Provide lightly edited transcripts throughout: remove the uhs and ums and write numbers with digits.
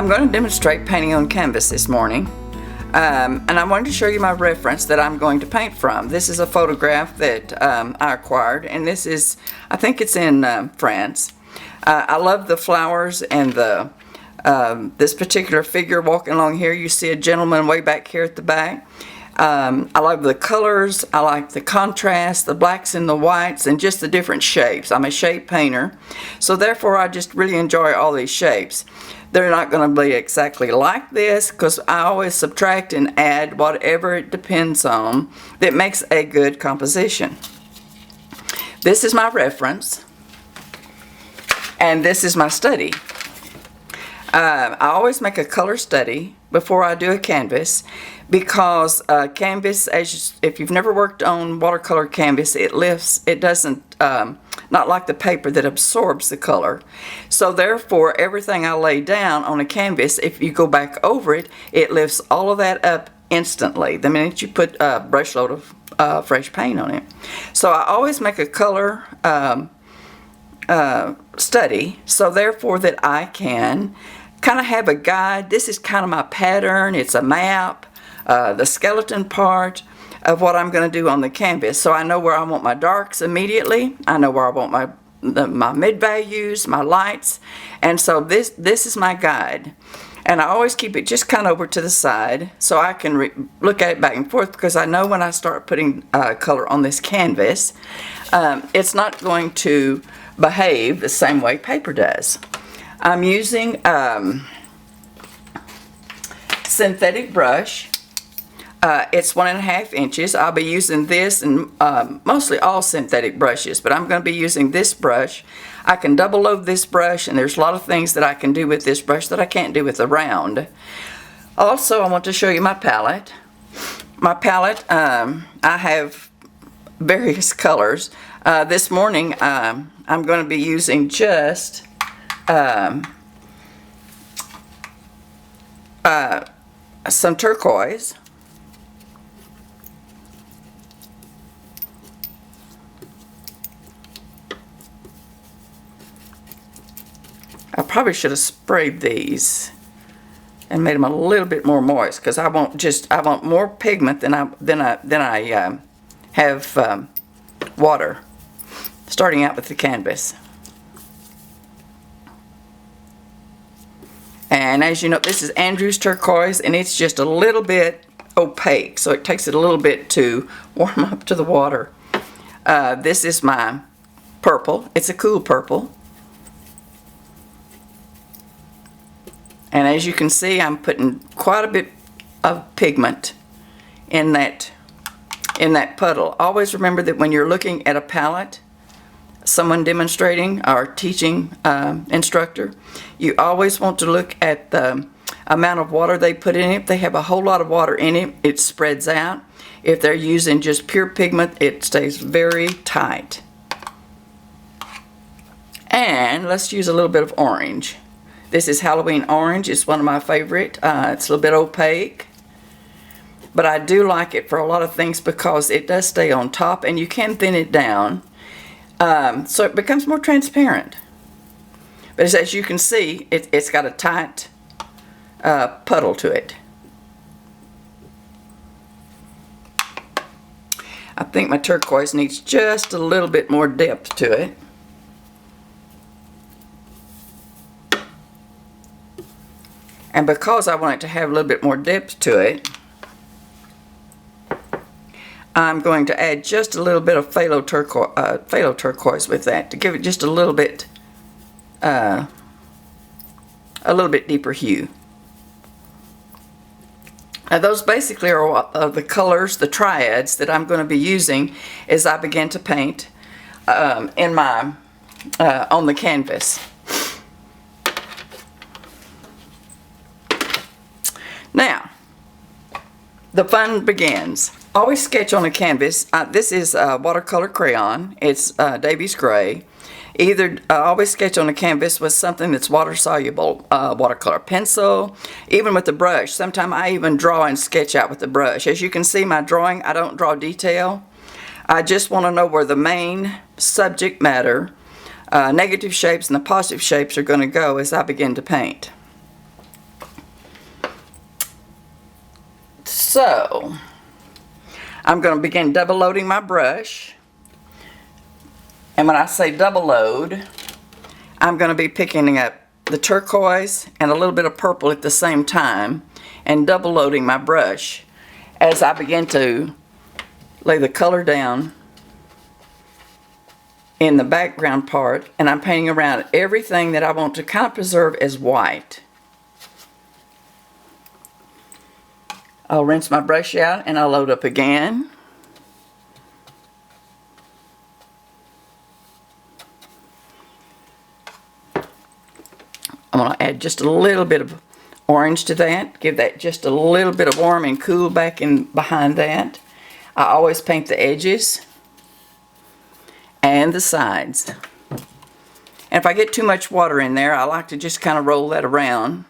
I'm going to demonstrate painting on canvas this morning, and I wanted to show you my reference that I'm going to paint from. This is a photograph that I acquired, and this is, I think it's in France. I love the flowers and the this particular figure walking along here. You see a gentleman way back here at the back. I love the colors, I like the contrast, the blacks and the whites, and just the different shapes. I'm a shape painter, so therefore I just really enjoy all these shapes. They're not going to be exactly like this because I always subtract and add whatever it depends on that makes a good composition. This is my reference, and this is my study. I always make a color study before I do a canvas because canvas, if you've never worked on watercolor canvas, it lifts, it doesn't, not like the paper that absorbs the color. So therefore, everything I lay down on a canvas, if you go back over it, it lifts all of that up instantly the minute you put a brush load of fresh paint on it. So I always make a color study, so therefore that I can kind of have a guide. This is kind of my pattern. It's a map, the skeleton part of what I'm going to do on the canvas. So I know where I want my darks immediately. I know where I want my mid values, my lights, and so this is my guide. And I always keep it just kind of over to the side so I can look at it back and forth, because I know when I start putting color on this canvas, it's not going to behave the same way paper does. I'm using synthetic brush. It's 1.5 inches. I'll be using this and mostly all synthetic brushes, but I'm going to be using this brush. I can double load this brush, and there's a lot of things that I can do with this brush that I can't do with the round. Also, I want to show you my palette. My palette, I have various colors. This morning, I'm going to be using just some turquoise, I probably should have sprayed these and made them a little bit more moist, because I want more pigment than I have water, starting out with the canvas. And as you know, this is Andrew's turquoise, and it's just a little bit opaque, so it takes it a little bit to warm up to the water. This is my purple. It's a cool purple. And as you can see, I'm putting quite a bit of pigment in that puddle. Always remember that when you're looking at a palette, someone demonstrating or teaching instructor, you always want to look at the amount of water they put in it. If they have a whole lot of water in it, it spreads out. If they're using just pure pigment, it stays very tight. And let's use a little bit of orange. This is Halloween orange. It's one of my favorite. It's a little bit opaque, but I do like it for a lot of things because it does stay on top, and you can thin it down. So it becomes more transparent. But as you can see, it's got a tight puddle to it. I think my turquoise needs just a little bit more depth to it. And because I want it to have a little bit more depth to it, I'm going to add just a little bit of phthalo turquoise with that to give it just a little bit deeper hue. Now those basically are the colors, the triads that I'm going to be using as I begin to paint in my on the canvas. Now, the fun begins. Always sketch on a canvas. This is watercolor crayon. It's Davies Gray. Either always sketch on a canvas with something that's water soluble, watercolor pencil, even with the brush. Sometimes I even draw and sketch out with the brush. As you can see, my drawing, I don't draw detail. I just want to know where the main subject matter, negative shapes and the positive shapes are going to go as I begin to paint. So, I'm going to begin double loading my brush. And when I say double load, I'm going to be picking up the turquoise and a little bit of purple at the same time and double loading my brush as I begin to lay the color down in the background part, and I'm painting around everything that I want to kind of preserve as white. I'll rinse my brush out and I'll load up again. I'm going to add just a little bit of orange to that, give that just a little bit of warm and cool back in behind that. I always paint the edges and the sides. And if I get too much water in there, I like to just kind of roll that around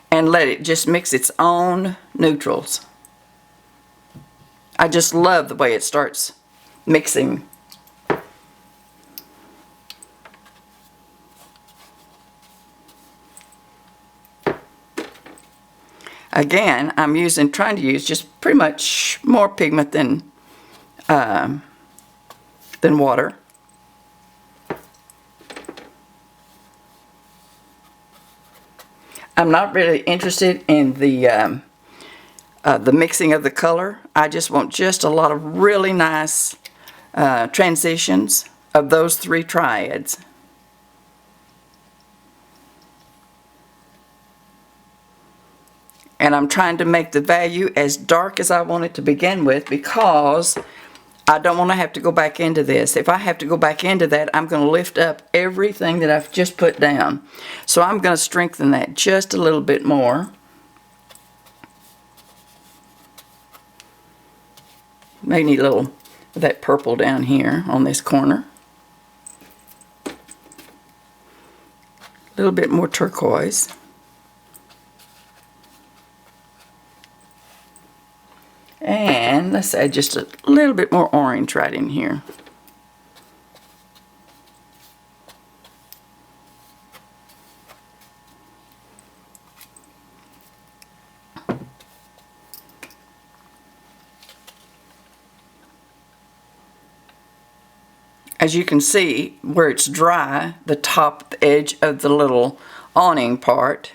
and let it just mix its own neutrals. I just love the way it starts mixing. Again, I'm trying to use just pretty much more pigment than water. I'm not really interested in the mixing of the color. I just want just a lot of really nice transitions of those three triads. And I'm trying to make the value as dark as I want it to begin with, because I don't want to have to go back into this. If I have to go back into that, I'm going to lift up everything that I've just put down. So I'm going to strengthen that just a little bit more. May need a little of that purple down here on this corner. A little bit more turquoise. And let's add just a little bit more orange right in here. As you can see, where it's dry, the top edge of the little awning part,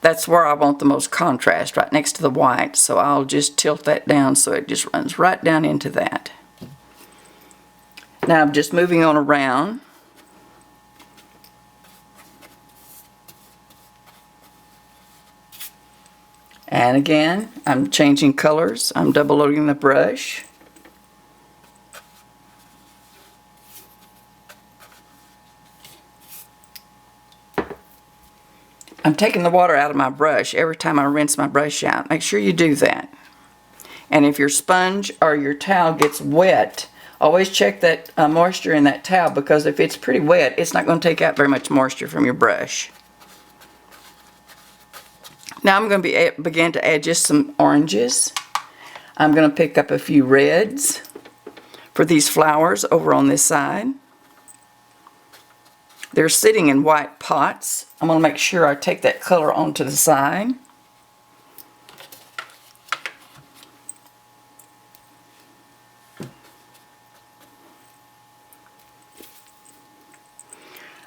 that's where I want the most contrast, right next to the white. So I'll just tilt that down so it just runs right down into that. Now I'm just moving on around. And again, I'm changing colors. I'm double loading the brush. I'm taking the water out of my brush every time I rinse my brush out. Make sure you do that. And if your sponge or your towel gets wet, always check that moisture in that towel, because if it's pretty wet, it's not going to take out very much moisture from your brush. Now I'm going to begin to add just some oranges. I'm going to pick up a few reds for these flowers over on this side. They're sitting in white pots. I'm going to make sure I take that color onto the side.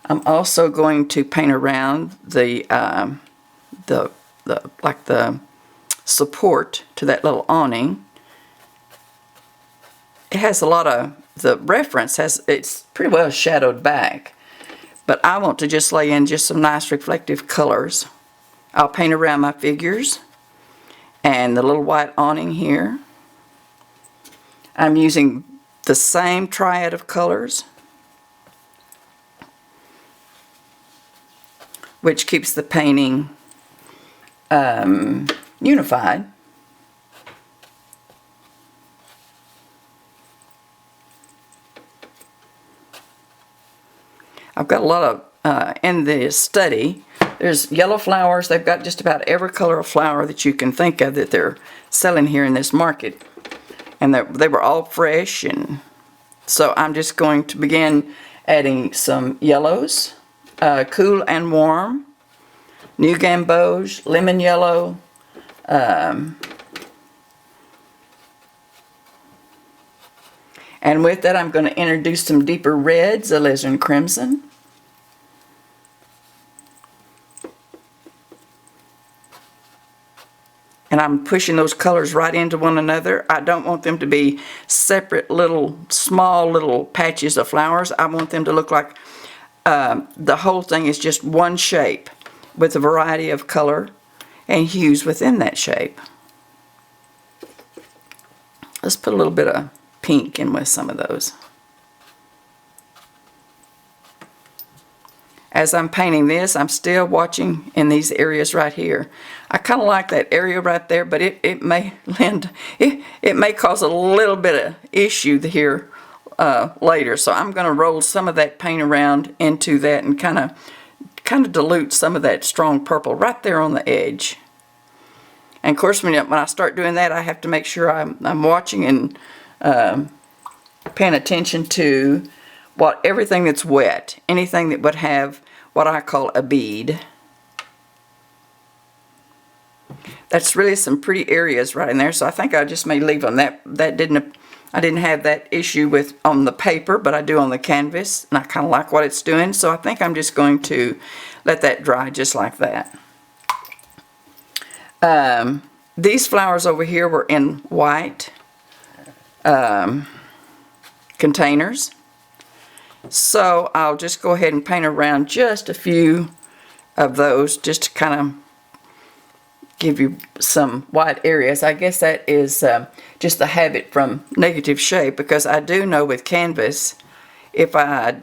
I'm also going to paint around the support to that little awning. It has a lot of, the reference it's pretty well shadowed back. But I want to just lay in just some nice reflective colors. I'll paint around my figures and the little white awning here. I'm using the same triad of colors, which keeps the painting unified. I've got a lot of, in the study, there's yellow flowers. They've got just about every color of flower that you can think of that they're selling here in this market. And they were all fresh, and so I'm just going to begin adding some yellows, cool and warm, new gamboge, lemon yellow, And with that, I'm going to introduce some deeper reds, alizarin crimson. And I'm pushing those colors right into one another. I don't want them to be separate little, small little patches of flowers. I want them to look like the whole thing is just one shape with a variety of color and hues within that shape. Let's put a little bit of pink in with some of those. As I'm painting this, I'm still watching in these areas right here. I kind of like that area right there, but it may it may cause a little bit of issue here later. So I'm going to roll some of that paint around into that and kind of dilute some of that strong purple right there on the edge. And of course, when I start doing that, I have to make sure I'm watching and paying attention to everything that's wet, anything that would have what I call a bead. That's really some pretty areas right in there, so I think I just may leave on that. I didn't have that issue with on the paper, but I do on the canvas, and I kind of like what it's doing, so I think I'm just going to let that dry just like that. These flowers over here were in white containers. So I'll just go ahead and paint around just a few of those just to kind of give you some white areas. I guess that is just the habit from negative shape, because I do know with canvas, if I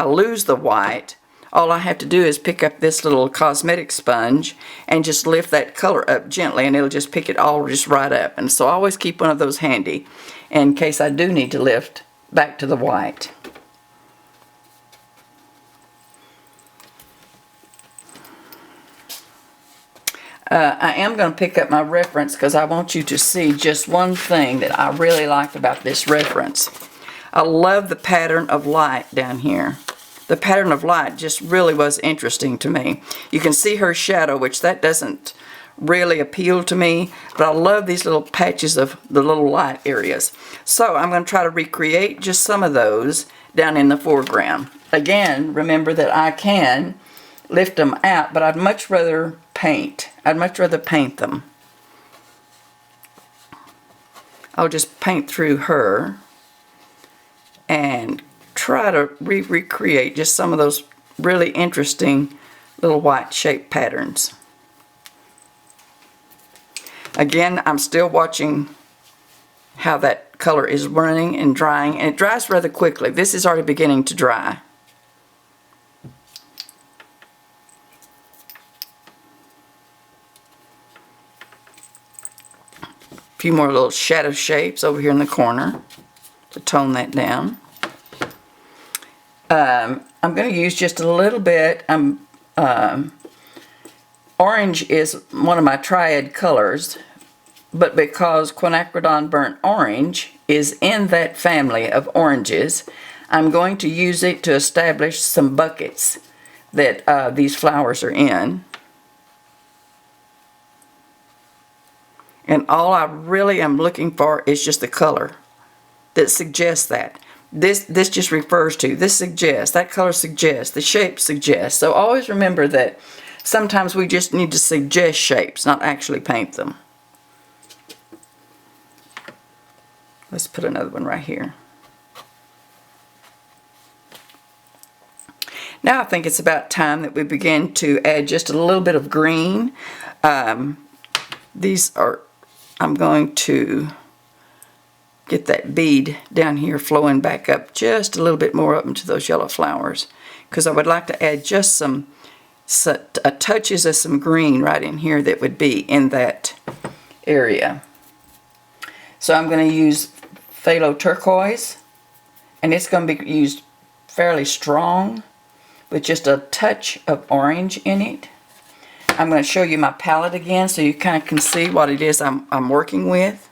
lose the white, all I have to do is pick up this little cosmetic sponge and just lift that color up gently, and it'll just pick it all just right up. And so I always keep one of those handy in case I do need to lift back to the white. I am going to pick up my reference because I want you to see just one thing that I really liked about this reference. I love the pattern of light down here. The pattern of light just really was interesting to me. You can see her shadow, which that doesn't really appeal to me, but I love these little patches of the little light areas. So I'm going to try to recreate just some of those down in the foreground. Again, remember that I can lift them out, but I'd much rather paint. I'd much rather paint them. I'll just paint through her and try to recreate just some of those really interesting little white shape patterns. Again, I'm still watching how that color is running and drying, and it dries rather quickly. This is already beginning to dry. A few more little shadow shapes over here in the corner to tone that down. I'm going to use just a little bit. Orange is one of my triad colors, but because quinacridone burnt orange is in that family of oranges, I'm going to use it to establish some buckets that these flowers are in. And all I really am looking for is just the color that suggests that. This just refers to, this suggests, that color suggests, the shape suggests. So always remember that sometimes we just need to suggest shapes, not actually paint them. Let's put another one right here. Now I think it's about time that we begin to add just a little bit of green. I'm going to get that bead down here flowing back up just a little bit more up into those yellow flowers, because I would like to add just some touches of some green right in here that would be in that area. So I'm going to use phthalo turquoise, and it's going to be used fairly strong with just a touch of orange in it. I'm going to show you my palette again so you kind of can see what it is I'm working with.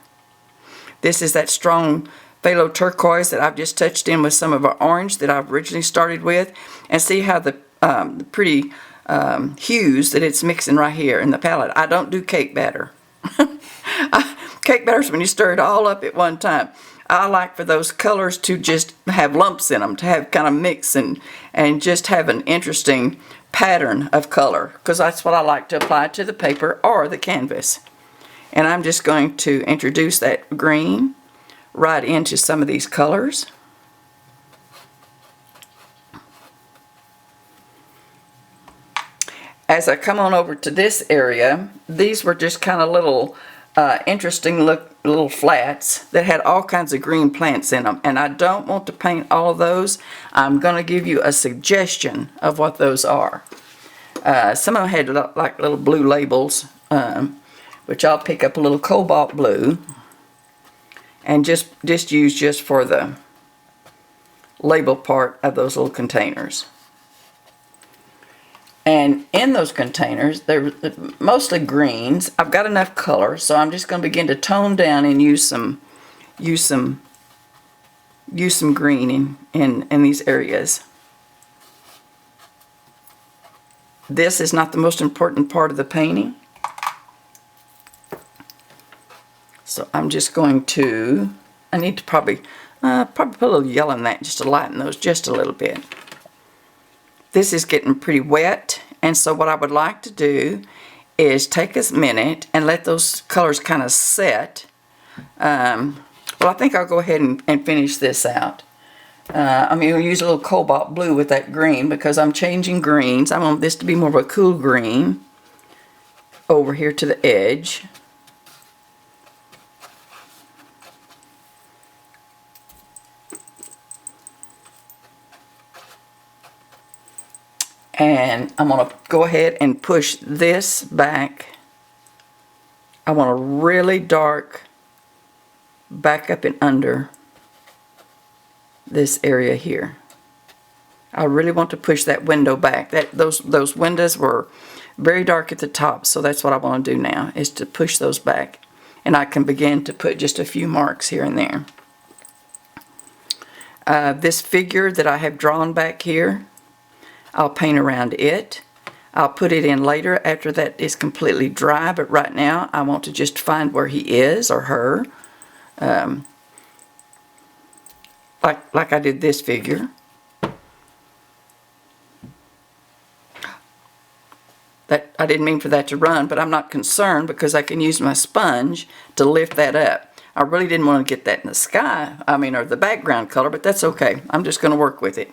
This is that strong phthalo turquoise that I've just touched in with some of our orange that I've originally started with, and see how the pretty hues that it's mixing right here in the palette. I don't do cake batter. Cake batter is when you stir it all up at one time. I like for those colors to just have lumps in them, to have kind of mix and just have an interesting pattern of color, because that's what I like to apply to the paper or the canvas. And I'm just going to introduce that green right into some of these colors. As I come on over to this area, these were just kind of little interesting little flats that had all kinds of green plants in them, and I don't want to paint all of those. I'm going to give you a suggestion of what those are. Some of them had like little blue labels, which I'll pick up a little cobalt blue and just use just for the label part of those little containers. And in those containers, they're mostly greens. I've got enough color, so I'm just going to begin to tone down and use some green in these areas. This is not the most important part of the painting, so I'm just going to. I need to probably put a little yellow in that just to lighten those just a little bit. This is getting pretty wet, and so what I would like to do is take a minute and let those colors kind of set. Well, I think I'll go ahead and finish this out. I'm going to use a little cobalt blue with that green because I'm changing greens. I want this to be more of a cool green over here to the edge. And I'm going to go ahead and push this back. I want a really dark back up and under this area here. I really want to push that window back. Those windows were very dark at the top, so that's what I want to do now, is to push those back. And I can begin to put just a few marks here and there. This figure that I have drawn back here, I'll paint around it. I'll put it in later after that is completely dry, but right now I want to just find where he is or her. Like I did this figure. That I didn't mean for that to run, but I'm not concerned because I can use my sponge to lift that up. I really didn't want to get that in the sky, or the background color, but that's okay. I'm just going to work with it.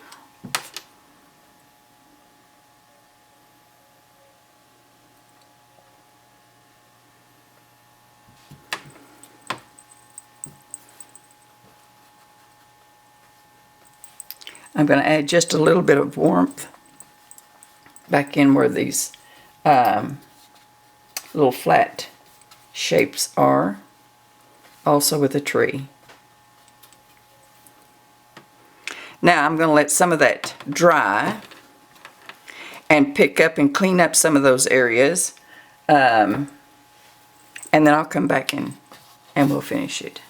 I'm going to add just a little bit of warmth back in where these little flat shapes are, also with a tree. Now I'm going to let some of that dry and pick up and clean up some of those areas, and then I'll come back in and we'll finish it.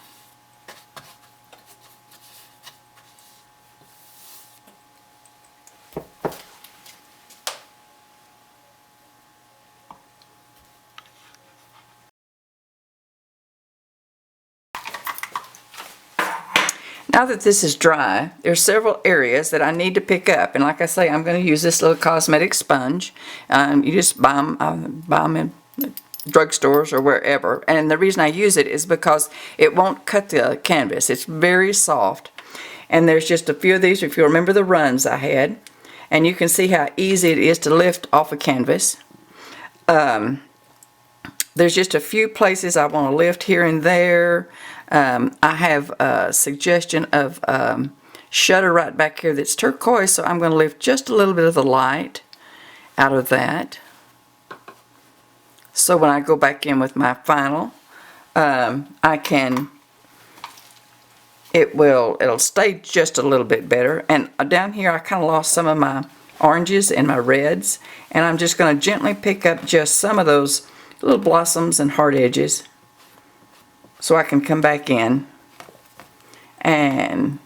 Now that this is dry, there's several areas that I need to pick up, and like I say, I'm going to use this little cosmetic sponge. You just buy them in drugstores or wherever, and the reason I use it is because it won't cut the canvas. It's very soft, and there's just a few of these, if you remember the runs I had, and you can see how easy it is to lift off a canvas. There's just a few places I want to lift here and there. I have a suggestion of shutter right back here that's turquoise, so I'm going to lift just a little bit of the light out of that. So when I go back in with my final, it'll stay just a little bit better. And down here I kind of lost some of my oranges and my reds, and I'm just going to gently pick up just some of those little blossoms and hard edges, so I can come back in and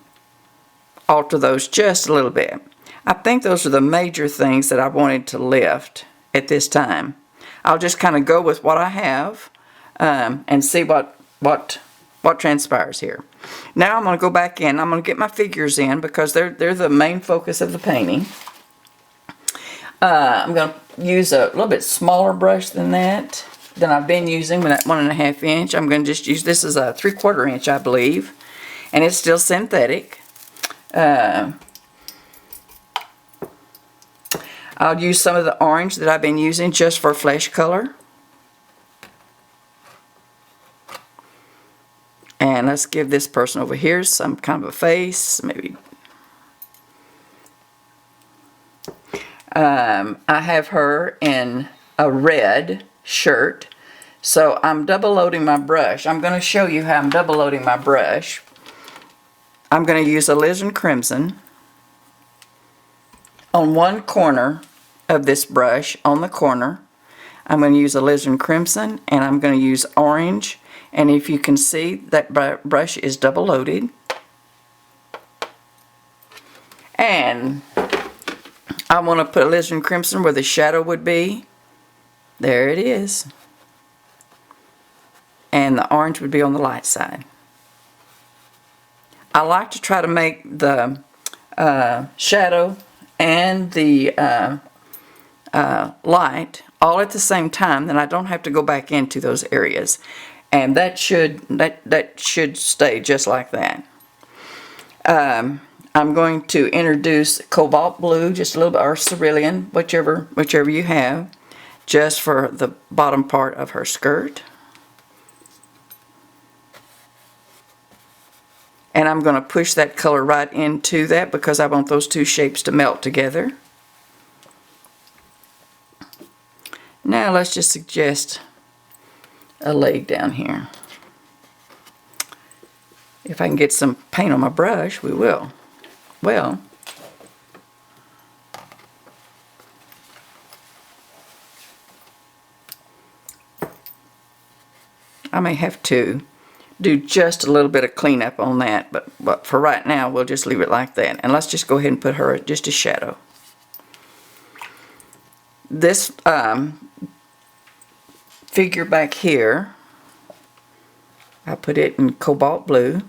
alter those just a little bit. I think those are the major things that I wanted to lift at this time. I'll just kind of go with what I have and see what what transpires here. Now I'm going to go back in. I'm going to get my figures in because they're the main focus of the painting. I'm going to use a little bit smaller brush than I've been using with that 1.5 inch. I'm going to just use, this is a 3/4 inch, I believe, and it's still synthetic. I'll use some of the orange that I've been using just for flesh color. And let's give this person over here some kind of a face, maybe. I have her in a red shirt, so I'm double loading my brush. I'm going to show you how I'm double loading my brush. I'm going to use alizarin crimson on one corner of this brush, on the corner. I'm going to use alizarin crimson, and I'm going to use orange. And if you can see, that brush is double loaded. And I want to put alizarin crimson where the shadow would be. There it is. And the orange would be on the light side. I like to try to make the shadow and the light all at the same time, then I don't have to go back into those areas. And that should stay just like that. I'm going to introduce cobalt blue, just a little bit, or cerulean, whichever you have, just for the bottom part of her skirt. And I'm going to push that color right into that because I want those two shapes to melt together. Now let's just suggest a leg down here. If I can get some paint on my brush, we will. Well, I may have to do just a little bit of cleanup on that, but for right now we'll just leave it like that. And let's just go ahead and put her just a shadow. This figure back here, I put it in cobalt blue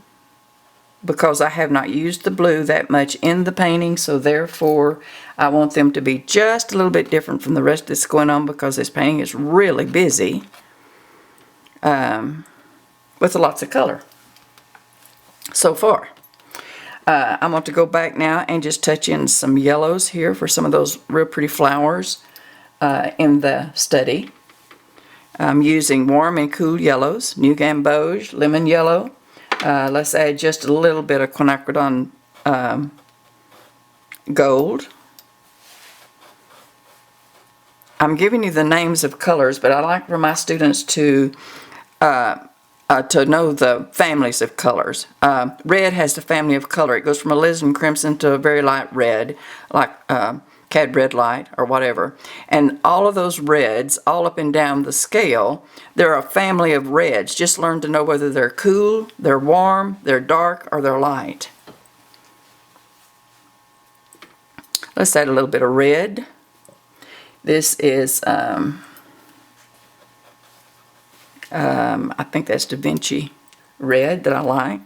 because I have not used the blue that much in the painting, so therefore I want them to be just a little bit different from the rest that's going on because this painting is really busy with lots of color so far. I want to go back now and just touch in some yellows here for some of those real pretty flowers in the study. I'm using warm and cool yellows, New Gamboge, lemon yellow. Let's add just a little bit of quinacridone gold. I'm giving you the names of colors, but I like for my students to know the families of colors. Red has the family of color. It goes from alizarin crimson to a very light red, like cad red light or whatever. And all of those reds, all up and down the scale, they're a family of reds. Just learn to know whether they're cool, they're warm, they're dark, or they're light. Let's add a little bit of red. This is, I think that's Da Vinci red that I like.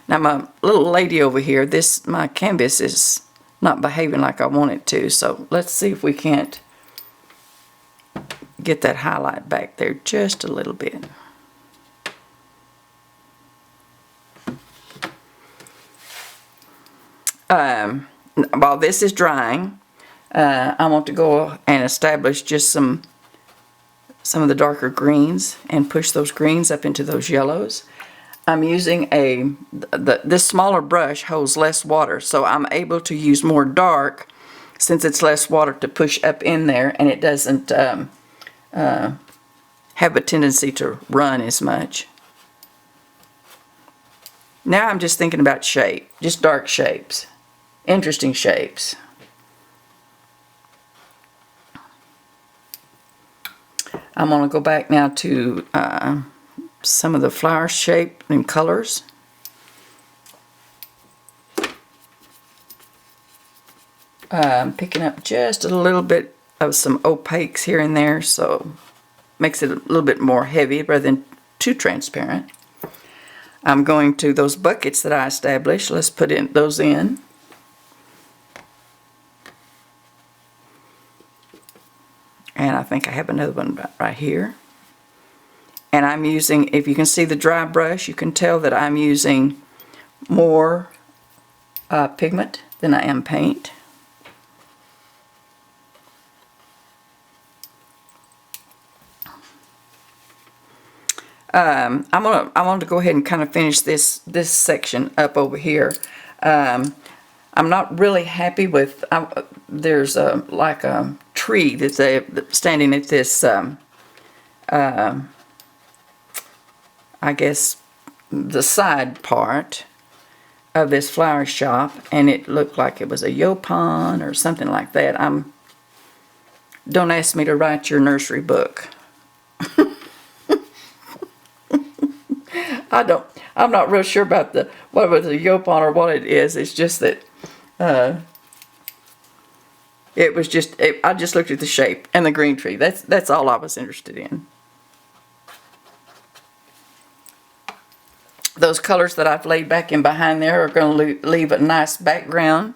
Now my little lady over here, my canvas is not behaving like I want it to, so let's see if we can't get that highlight back there just a little bit. While this is drying, I want to go and establish just some of the darker greens and push those greens up into those yellows. I'm using this smaller brush holds less water, so I'm able to use more dark since it's less water to push up in there, and it doesn't have a tendency to run as much. Now I'm just thinking about shape, just dark shapes, interesting shapes. I'm going to go back now to some of the flower shape and colors. Picking up just a little bit of some opaques here and there, so makes it a little bit more heavy rather than too transparent. I'm going to those buckets that I established. Let's put those in. And I think I have another one right here. And I'm using, if you can see the dry brush, you can tell that I'm using more pigment than I am paint. I want to go ahead and kind of finish this section up over here. I'm not really happy with. There's like a tree that's standing at this. I guess the side part of this flower shop, and it looked like it was a yopon or something like that. Don't ask me to write your nursery book. I'm not real sure about what was a yopon or what it is. It's just that it was just I just looked at the shape and the green tree. That's all I was interested in. Those colors that I've laid back in behind there are going to leave a nice background.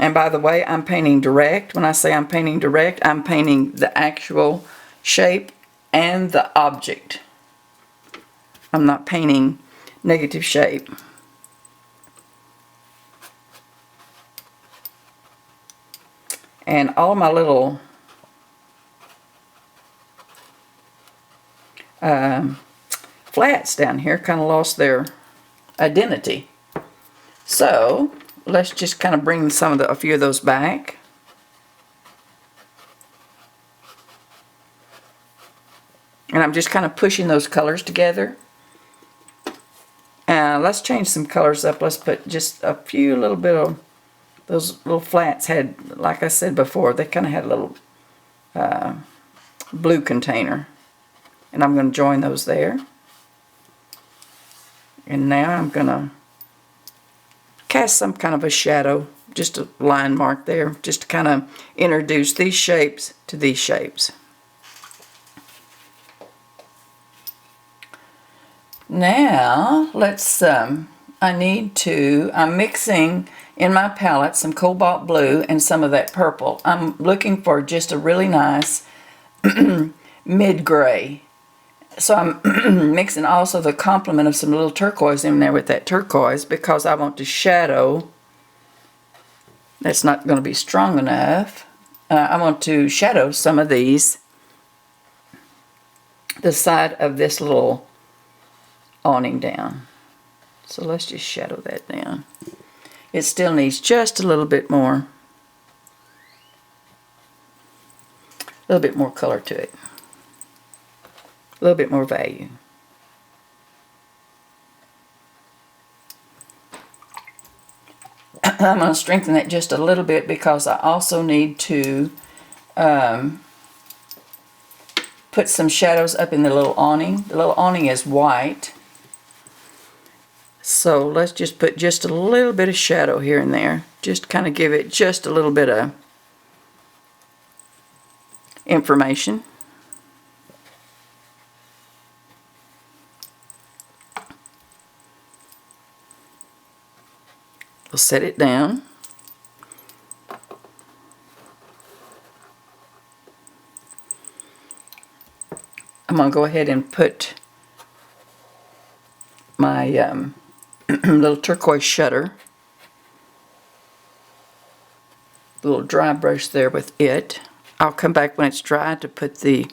And by the way, I'm painting direct. When I say I'm painting direct, I'm painting the actual shape and the object. I'm not painting negative shape. And all my little flats down here kind of lost their identity. So let's just kind of bring a few of those back. And I'm just kind of pushing those colors together. Let's change some colors up. Let's put just a few little bit of those little flats had, like I said before, they kind of had a little blue container. And I'm going to join those there. And now I'm going to cast some kind of a shadow, just a line mark there, just to kind of introduce these shapes to these shapes. Now, I'm mixing in my palette some cobalt blue and some of that purple. I'm looking for just a really nice mid-gray. So I'm mixing also the complement of some little turquoise in there with that turquoise because I want to shadow. That's not going to be strong enough. I want to shadow some of these, the side of this little awning down. So let's just shadow that down. It still needs just a little bit more, color to it, a little bit more value. I'm going to strengthen that just a little bit because I also need to put some shadows up in the little awning. The little awning is white. So let's just put just a little bit of shadow here and there. Just kind of give it just a little bit of information. We'll set it down. I'm going to go ahead and put my little turquoise shutter, little dry brush there with it. I'll come back when it's dry to put the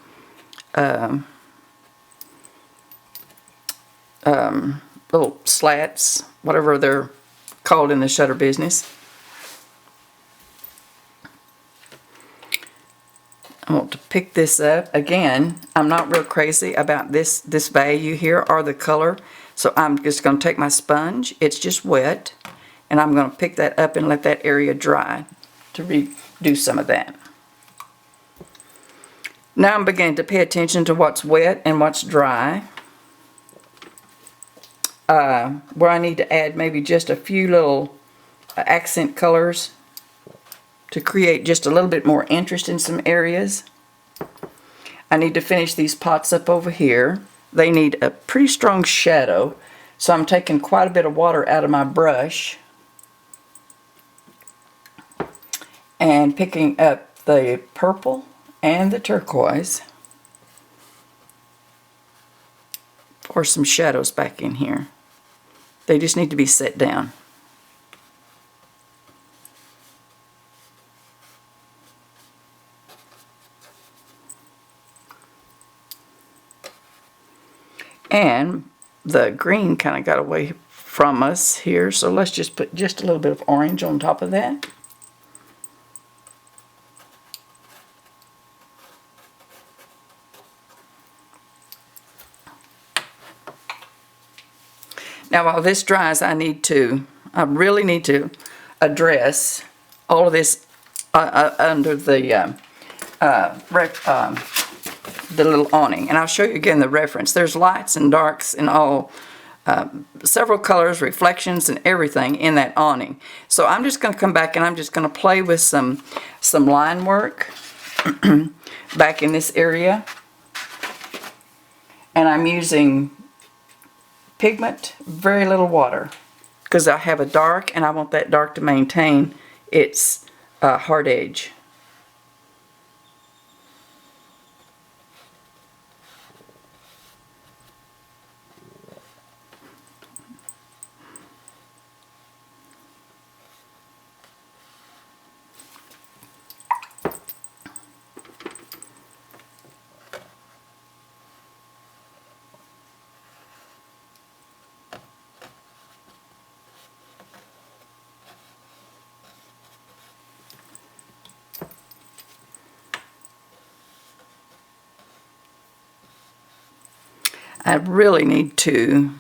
little slats, whatever they're called in the shutter business. I want to pick this up. Again, I'm not real crazy about this value here or the color. So I'm just going to take my sponge, it's just wet, and I'm going to pick that up and let that area dry to redo some of that. Now I'm beginning to pay attention to what's wet and what's dry. Where I need to add maybe just a few little accent colors to create just a little bit more interest in some areas. I need to finish these pots up over here. they need a pretty strong shadow. So I'm taking quite a bit of water out of my brush and picking up the purple and the turquoise for some shadows back in here. They just need to be set down. And the green kind of got away from us here, so let's just put just a little bit of orange on top of that. Now while this dries, I really need to address all of this under the little awning. And I'll show you again the reference. There's lights and darks and all, several colors, reflections, and everything in that awning. So I'm just going to come back and I'm just going to play with some line work back in this area. And I'm using pigment, very little water, because I have a dark and I want that dark to maintain its hard edge. I really need to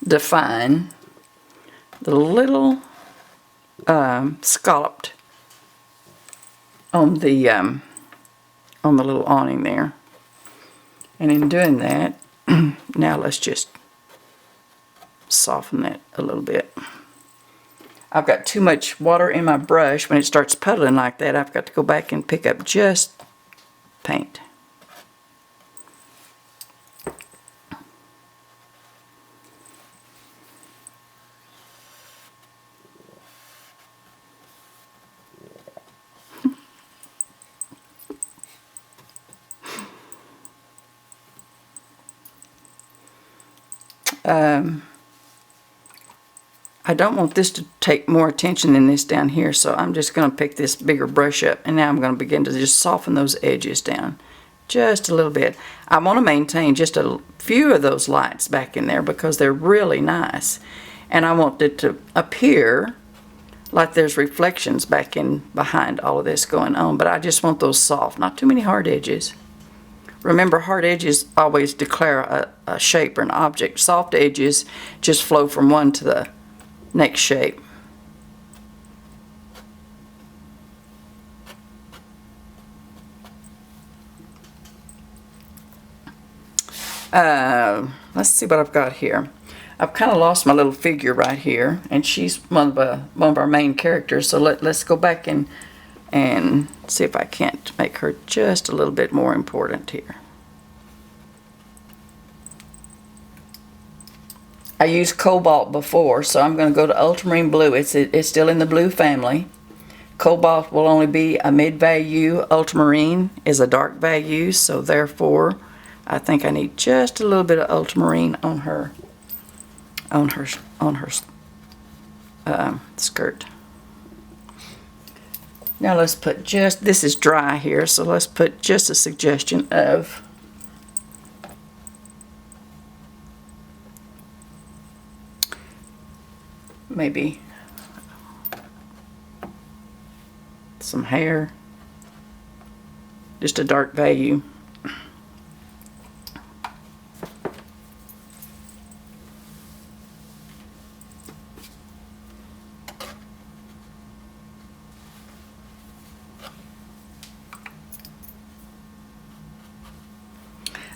define the little scalloped on the little awning there. And in doing that, now let's just soften that a little bit. I've got too much water in my brush. When it starts puddling like that, I've got to go back and pick up just paint. I don't want this to take more attention than this down here, so I'm just going to pick this bigger brush up, and now I'm going to begin to just soften those edges down just a little bit. I want to maintain just a few of those lights back in there because they're really nice, and I want it to appear like there's reflections back in behind all of this going on, but I just want those soft, not too many hard edges. Remember, hard edges always declare a shape or an object. Soft edges just flow from one to the next shape. Let's see what I've got here. I've kind of lost my little figure right here, and she's one of our main characters. So let's go back and see if I can't make her just a little bit more important here. I used cobalt before, so I'm going to go to ultramarine blue. It's still in the blue family. Cobalt will only be a mid-value. Ultramarine is a dark value, so therefore I think I need just a little bit of ultramarine on her skirt. Now let's put this is dry here, so let's put just a suggestion of maybe some hair, just a dark value.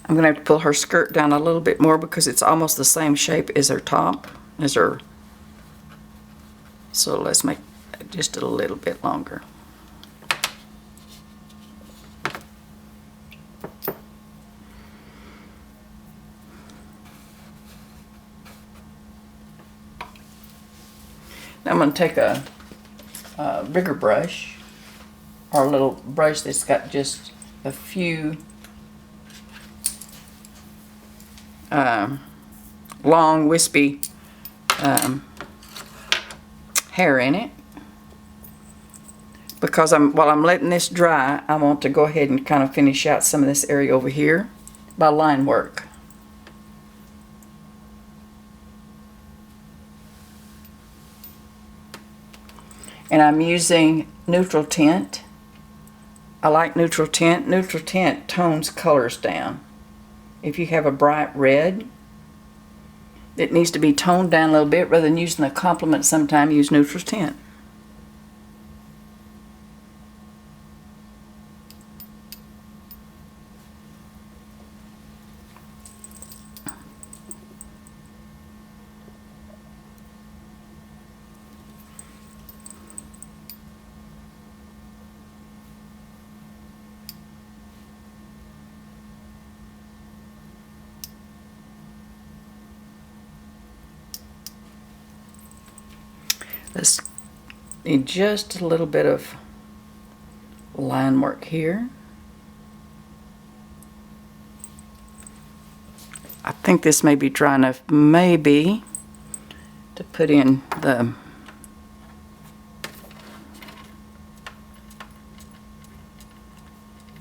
I'm going to have to pull her skirt down a little bit more because it's almost the same shape as her top, so let's make it just a little bit longer. I'm going to take a bigger brush, or a little brush that's got just a few long wispy hair in it, because while I'm letting this dry, I want to go ahead and kind of finish out some of this area over here by line work. And I'm using neutral tint. I like neutral tint. Neutral tint tones colors down. If you have a bright red, it needs to be toned down a little bit. Rather than using a complement, sometimes use neutral tint. Let's need just a little bit of line work here. I think this may be dry enough, maybe, to put in the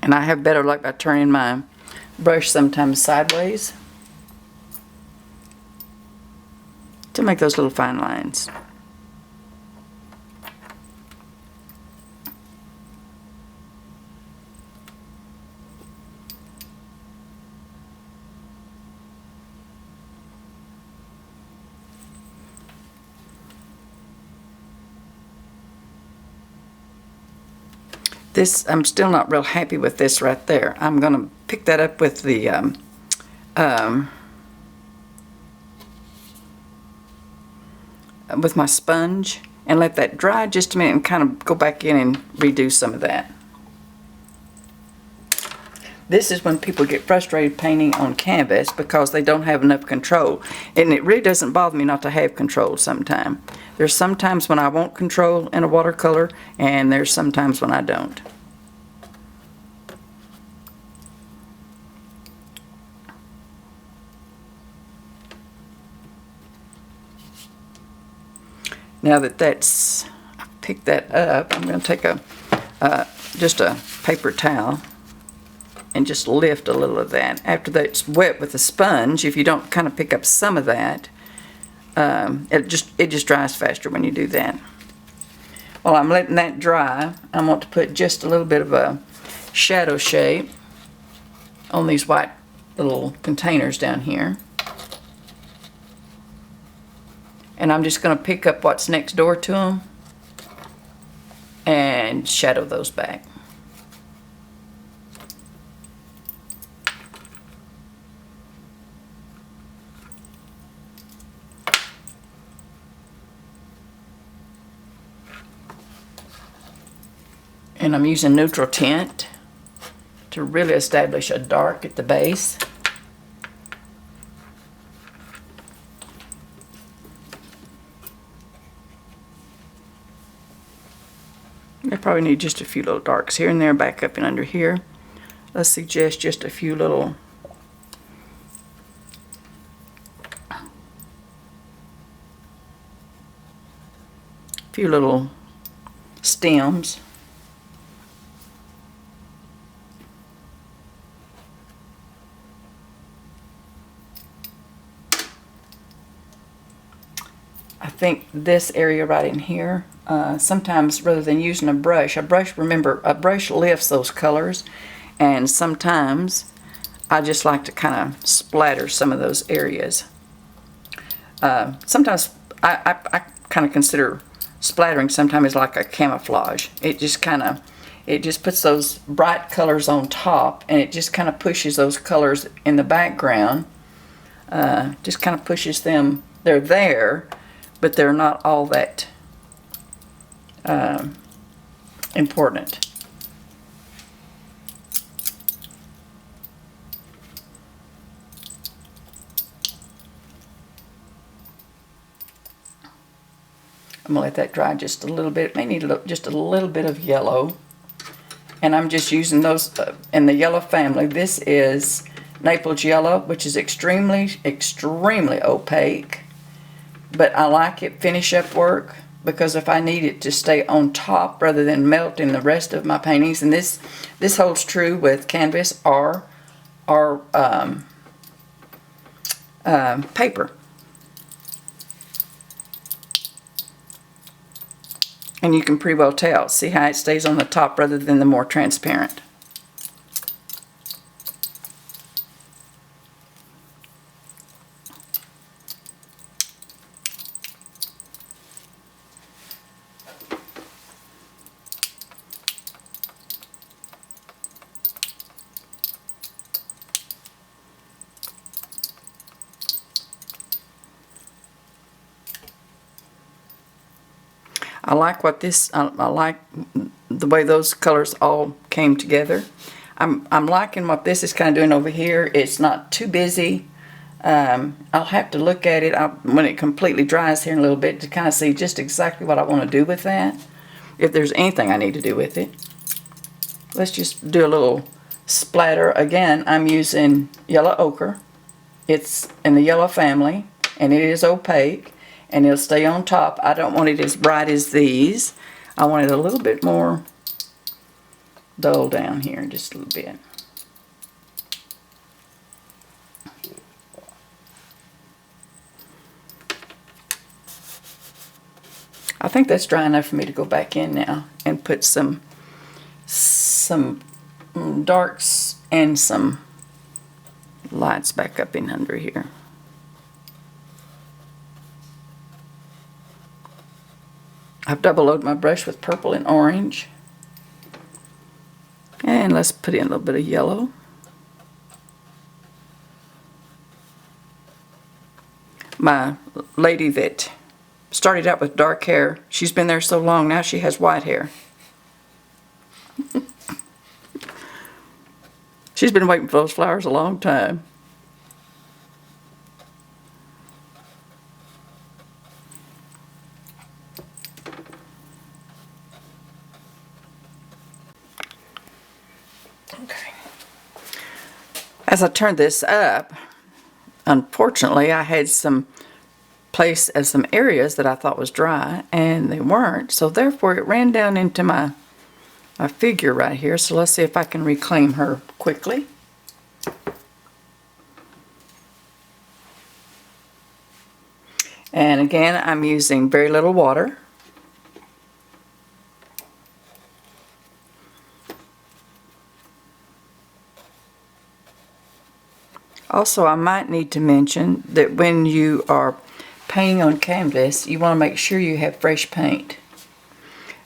and I have better luck by turning my brush sometimes sideways to make those little fine lines. This, I'm still not real happy with this right there. I'm going to pick that up with the with my sponge and let that dry just a minute and kind of go back in and redo some of that. This is when people get frustrated painting on canvas because they don't have enough control. And it really doesn't bother me not to have control sometimes. There's sometimes when I want control in a watercolor, and there's sometimes when I don't. Now that that's, I picked that up, I'm going to take just a paper towel and just lift a little of that. After that's wet with a sponge, if you don't kind of pick up some of that, it just dries faster when you do that. While I'm letting that dry, I want to put just a little bit of a shadow shape on these white little containers down here. And I'm just going to pick up what's next door to them and shadow those back. And I'm using neutral tint to really establish a dark at the base. I probably need just a few little darks here and there, back up and under here. Let's suggest just a few little stems. I think this area right in here, sometimes rather than using a brush, remember, a brush lifts those colors, and sometimes I just like to kind of splatter some of those areas. Sometimes I kind of consider splattering sometimes like a camouflage. It just puts those bright colors on top, and it just kind of pushes those colors in the background, just kind of pushes them. They're there, but they're not all that important. I'm gonna let that dry just a little bit. It may need just a little bit of yellow. And I'm just using those in the yellow family. This is Naples Yellow, which is extremely opaque. But I like it finish up work because if I need it to stay on top rather than melt in the rest of my paintings, and this holds true with canvas or paper. And you can pretty well tell. See how it stays on the top rather than the more transparent. I like what this, I like the way those colors all came together. I'm liking what this is kind of doing over here. It's not too busy. I'll have to look at it when it completely dries here in a little bit to kind of see just exactly what I want to do with that. If there's anything I need to do with it. Let's just do a little splatter. Again, I'm using yellow ochre. It's in the yellow family and it is opaque. And it'll stay on top. I don't want it as bright as these. I want it a little bit more dull down here, just a little bit. I think that's dry enough for me to go back in now and put some darks and some lights back up in under here. I've double loaded my brush with purple and orange. And let's put in a little bit of yellow. My lady that started out with dark hair, she's been there so long, now she has white hair. She's been waiting for those flowers a long time. Okay. As I turned this up, unfortunately I had some areas that I thought was dry and they weren't, so therefore it ran down into my figure right here. So let's see if I can reclaim her quickly. And again, I'm using very little water. Also, I might need to mention that when you are painting on canvas, you want to make sure you have fresh paint.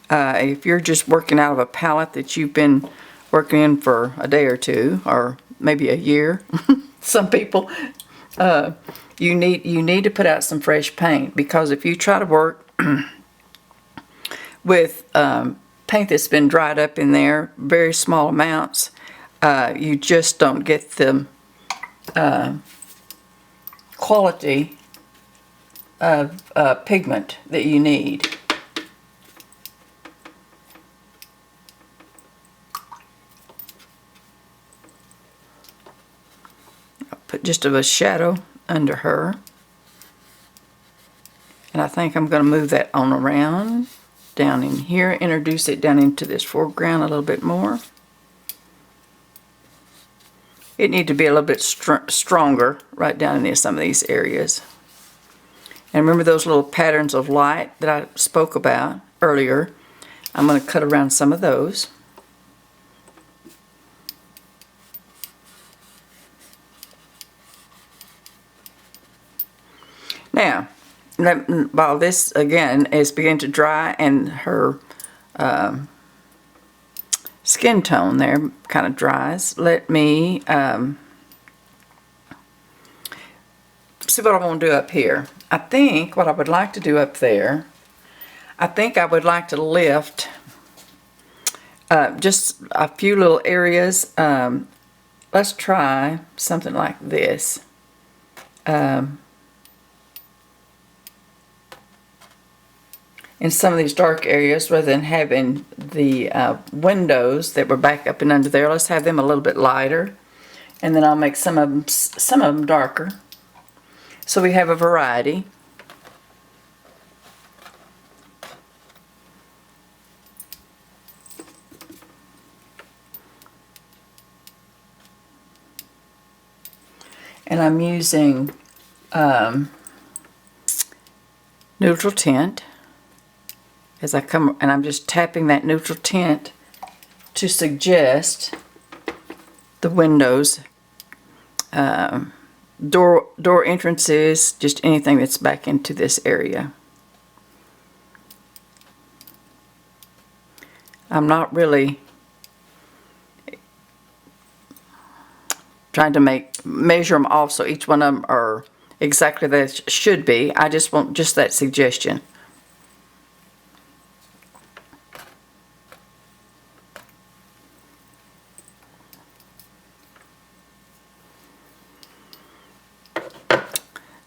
If you're just working out of a palette that you've been working in for a day or two, or maybe a year, some people, you need to put out some fresh paint, because if you try to work with paint that's been dried up in there, very small amounts, you just don't get the quality of pigment that you need. I'll put just a shadow under her, and I think I'm going to move that on around down in here, introduce it down into this foreground a little bit more. It needs to be a little bit stronger right down in some of these areas. And remember those little patterns of light that I spoke about earlier? I'm going to cut around some of those. Now, while this again is beginning to dry and her skin tone there kind of dries, let me see what I want to do up here. I think what I would like to do up there, I think I would like to lift just a few little areas. Let's try something like this. in some of these dark areas rather than having the windows that were back up and under there. Let's have them a little bit lighter, and then I'll make some of them darker. So we have a variety. And I'm using neutral tint as I come, and I'm just tapping that neutral tint to suggest the windows, door entrances, just anything that's back into this area. I'm not really trying to measure them off so each one of them are exactly that it should be. I just want just that suggestion.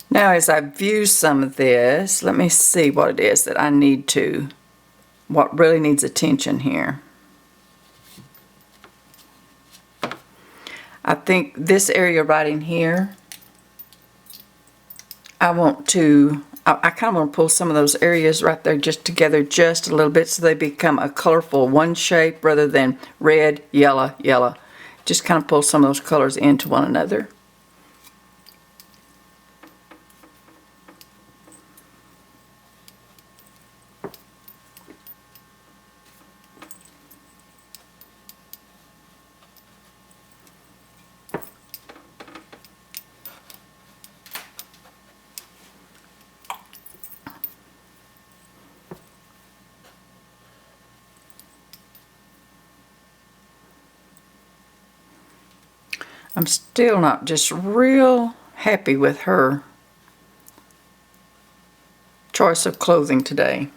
Now as I view some of this, let me see what it is that I need to, what really needs attention here. I think this area right in here, I kind of want to pull some of those areas right there just together just a little bit so they become a colorful one shape rather than red, yellow, yellow. Just kind of pull some of those colors into one another. I'm still not just real happy with her choice of clothing today.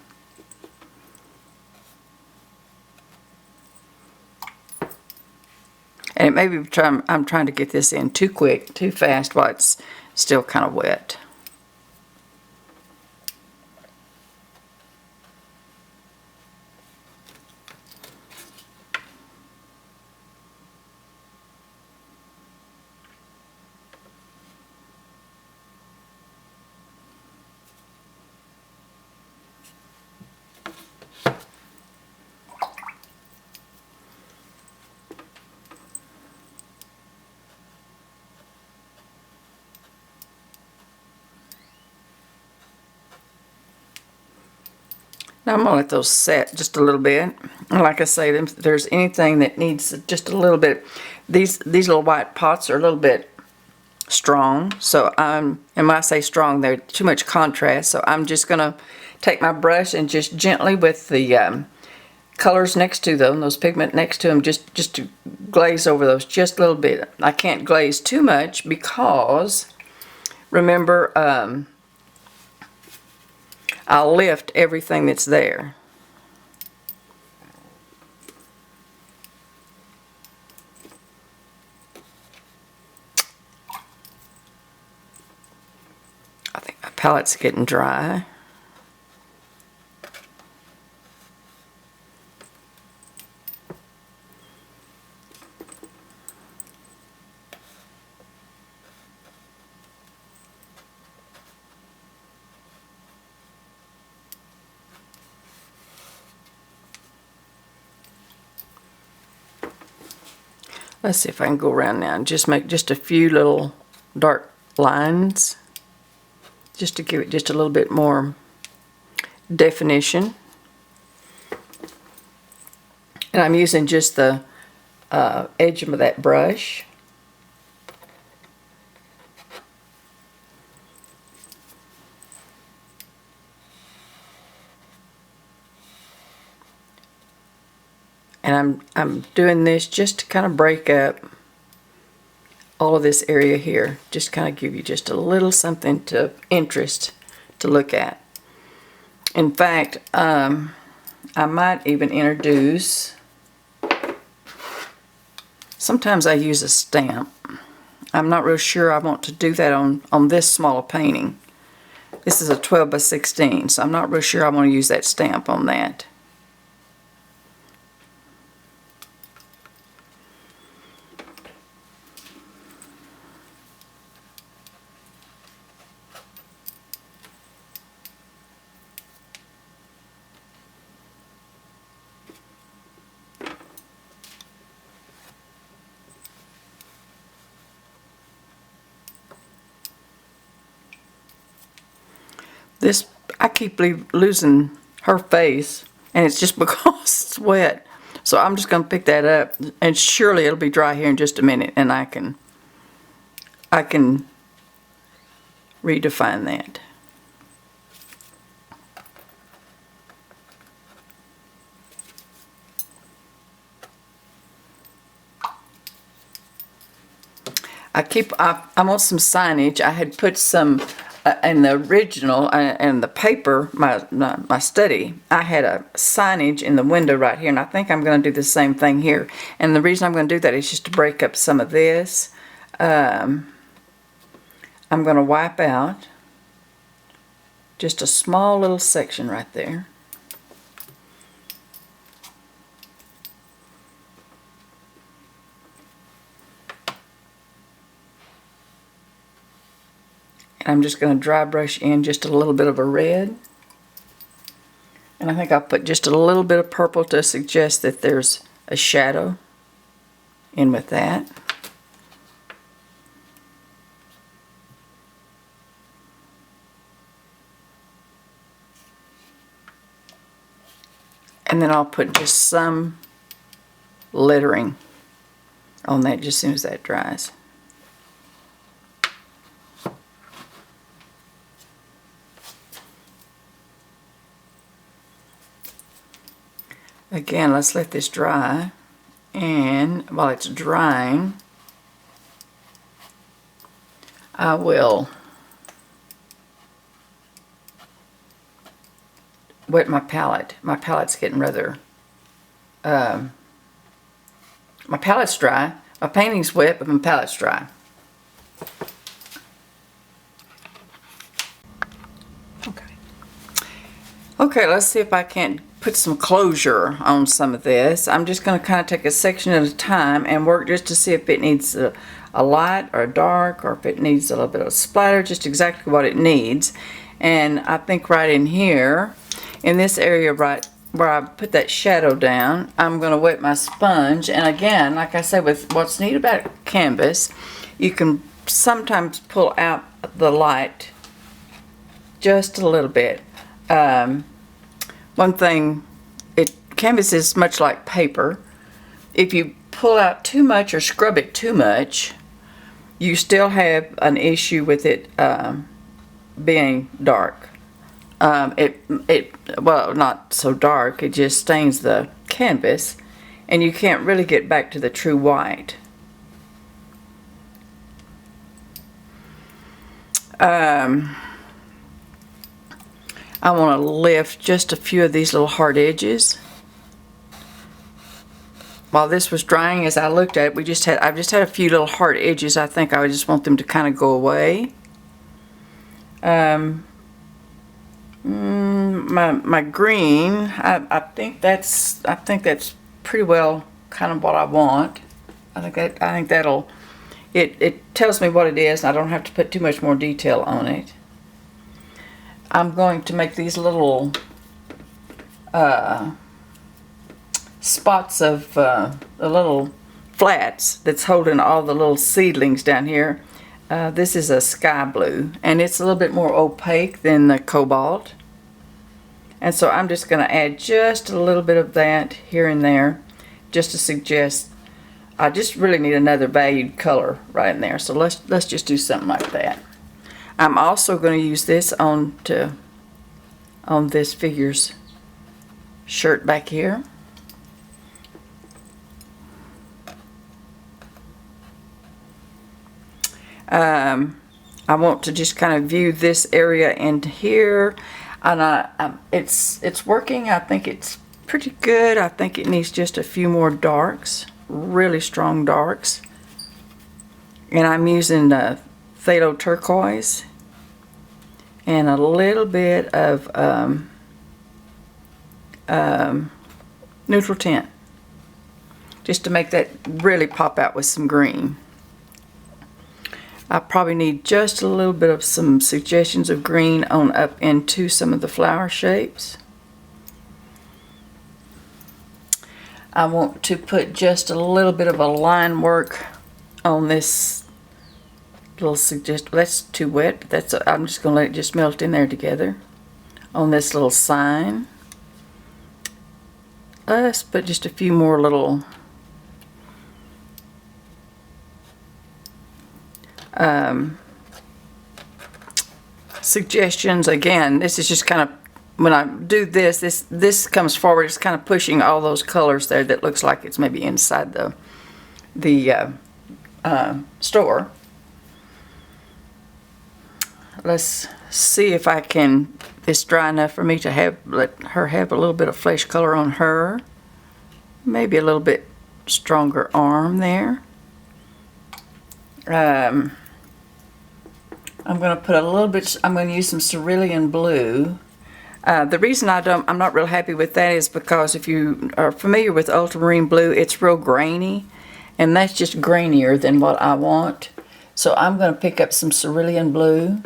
And it may be I'm trying to get this in too quick, too fast while it's still kind of wet. Now I'm going to let those set just a little bit. And like I say, if there's anything that needs just a little bit, these little white pots are a little bit strong. So and when I say strong, they're too much contrast. So I'm just going to take my brush and just gently with the colors next to them, those pigment next to them, just to glaze over those just a little bit. I can't glaze too much because, remember, I'll lift everything that's there. I think my palette's getting dry. Let's see if I can go around now and just make just a few little dark lines just to give it just a little bit more definition. And I'm using just the edge of that brush. And I'm doing this just to kind of break up all of this area here. Just kind of give you just a little something to interest to look at. In fact, I might even introduce, sometimes I use a stamp. I'm not real sure I want to do that on this smaller painting. This is a 12 by 16, so I'm not real sure I want to use that stamp on that. This, I keep losing her face, and it's just because it's wet. So I'm just going to pick that up, and surely it'll be dry here in just a minute, and I can redefine that. I want some signage. I had put some in the original and the paper, my study, I had a signage in the window right here, and I think I'm going to do the same thing here. And the reason I'm going to do that is just to break up some of this. I'm going to wipe out just a small little section right there. I'm just going to dry brush in just a little bit of a red. And I think I'll put just a little bit of purple to suggest that there's a shadow in with that. And then I'll put just some lettering on that just as soon as that dries. Again, let's let this dry, and while it's drying, I will wet my palette. My palette's getting rather, my palette's dry. My painting's wet, but my palette's dry. Okay, let's see if I can't put some closure on some of this. I'm just going to kind of take a section at a time and work just to see if it needs a light or a dark, or if it needs a little bit of splatter, just exactly what it needs. And I think right in here, in this area right where I put that shadow down, I'm going to wet my sponge. And again, like I said, with what's neat about canvas, you can sometimes pull out the light just a little bit. One thing, canvas is much like paper. If you pull out too much or scrub it too much, you still have an issue with it being dark. Well, not so dark, it just stains the canvas, and you can't really get back to the true white. I want to lift just a few of these little hard edges. While this was drying, as I looked at it, I've just had a few little hard edges. I think I just want them to kind of go away. My green, I think that's pretty well kind of what I want. I think that'll it tells me what it is, and I don't have to put too much more detail on it. I'm going to make these little spots of the little flats that's holding all the little seedlings down here. This is a sky blue, and it's a little bit more opaque than the cobalt. And so I'm just going to add just a little bit of that here and there, just to suggest I just really need another valued color right in there. So let's just do something like that. I'm also going to use this on this figure's shirt back here. I want to just kind of view this area into here, and it's working. I think it's pretty good. I think it needs just a few more darks, really strong darks, and I'm using the phthalo turquoise, and a little bit of neutral tint, just to make that really pop out with some green. I probably need just a little bit of some suggestions of green on up into some of the flower shapes. I want to put just a little bit of a line work on this little that's too wet, but I'm just going to let it just melt in there together. On this little sign, let's put just a few more little suggestions. Again, this is just kind of, when I do this comes forward, it's kind of pushing all those colors there that looks like it's maybe inside the store. Let's see if I can, this dry enough for me to let her have a little bit of flesh color on her. Maybe a little bit stronger arm there. I'm going to put a little bit, I'm going to use some cerulean blue. The reason I'm not real happy with that is because if you are familiar with ultramarine blue, it's real grainy, and that's just grainier than what I want. So I'm going to pick up some cerulean blue.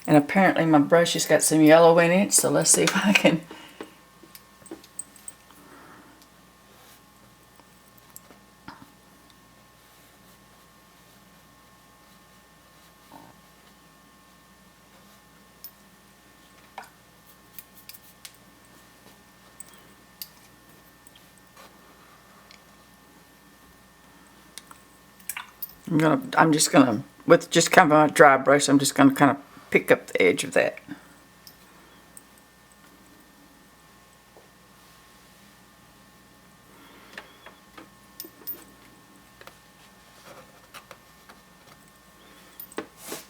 And apparently my brush has got some yellow in it, so let's see if I can. I'm just gonna, with just kind of a dry brush, I'm just gonna kind of pick up the edge of that.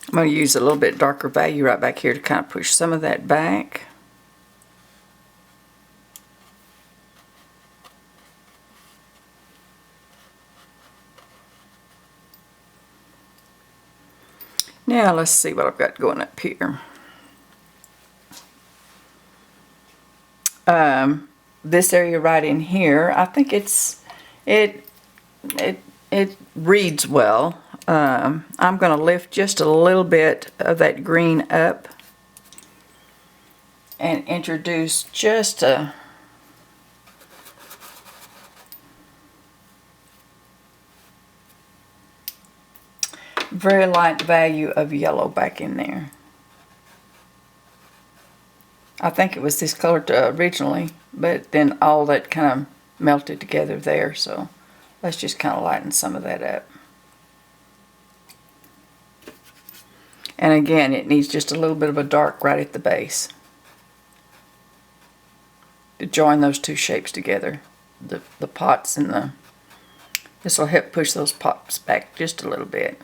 I'm going to use a little bit darker value right back here to kind of push some of that back. Now let's see what I've got going up here. This area right in here, I think it reads well. I'm going to lift just a little bit of that green up and introduce just a very light value of yellow back in there. I think it was this color originally, but then all that kind of melted together there, so let's just kind of lighten some of that up. And again, it needs just a little bit of a dark right at the base to join those two shapes together, the pots and the, this will help push those pots back just a little bit.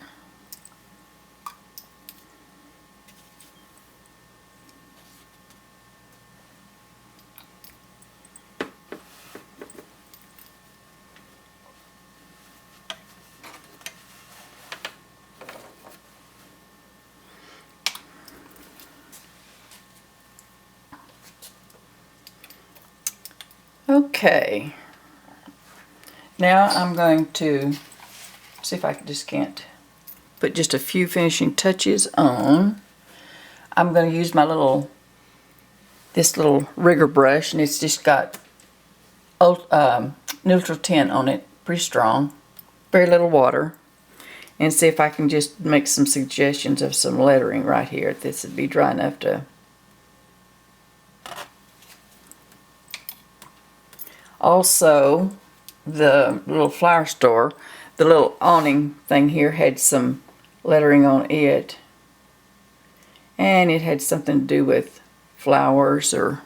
Okay, now I'm going to see if I can't put just a few finishing touches on. I'm going to use my this little rigger brush, and it's just got neutral tint on it, pretty strong, very little water, and see if I can just make some suggestions of some lettering right here. This would be dry enough to. Also, the little flower store, the little awning thing here had some lettering on it, and it had something to do with flowers or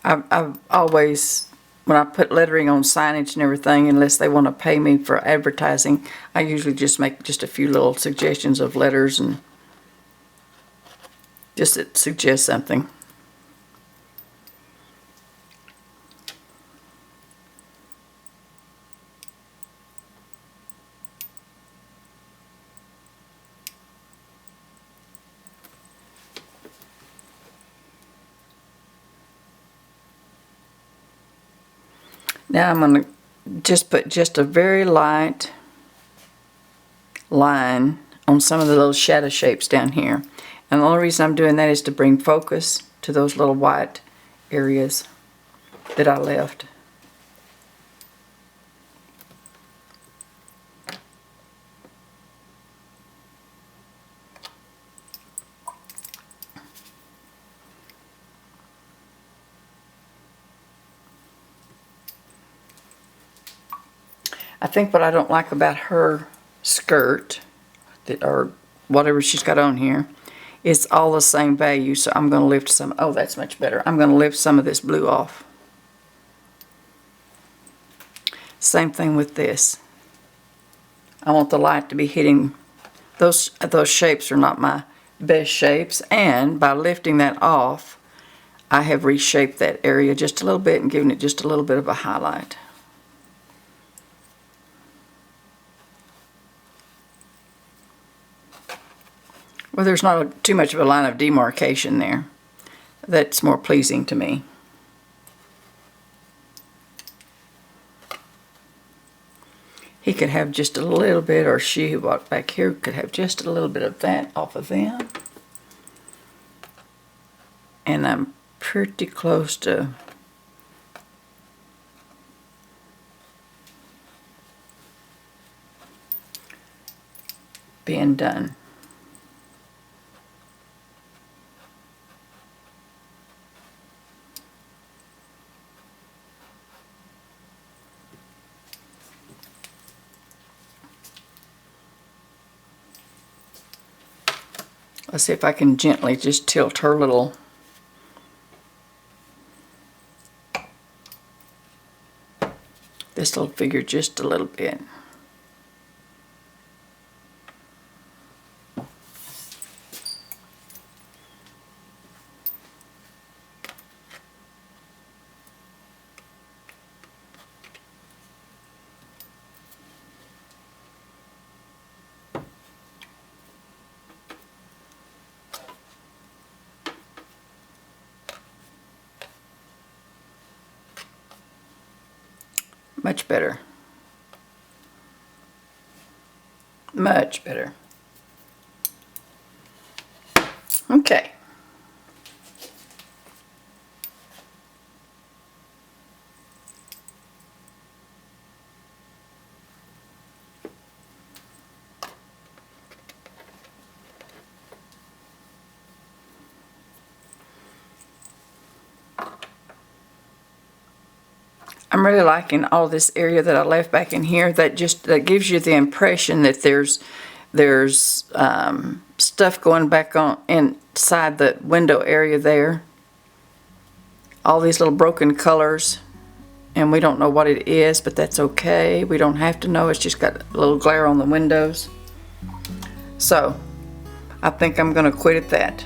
I've always when I put lettering on signage and everything, unless they want to pay me for advertising, I usually just make just a few little suggestions of letters and just suggest something. Now I'm going to just put just a very light line on some of the little shadow shapes down here. And the only reason I'm doing that is to bring focus to those little white areas that I left. I think what I don't like about her skirt, or whatever she's got on here, is all the same value. So I'm going to lift some, oh, that's much better. I'm going to lift some of this blue off. Same thing with this. I want the light to be hitting, those shapes are not my best shapes, and by lifting that off, I have reshaped that area just a little bit and given it just a little bit of a highlight. Well, there's not too much of a line of demarcation there. That's more pleasing to me. He could have just a little bit, or she who walked back here could have just a little bit of that off of them. And I'm pretty close to being done. Let's see if I can gently just tilt her little this little figure just a little bit. Much better. Much better. Okay. I'm really liking all this area that I left back in here. That gives you the impression that there's stuff going back on inside the window area there. All these little broken colors, and we don't know what it is, but that's okay. We don't have to know. It's just got a little glare on the windows. So I think I'm going to quit at that.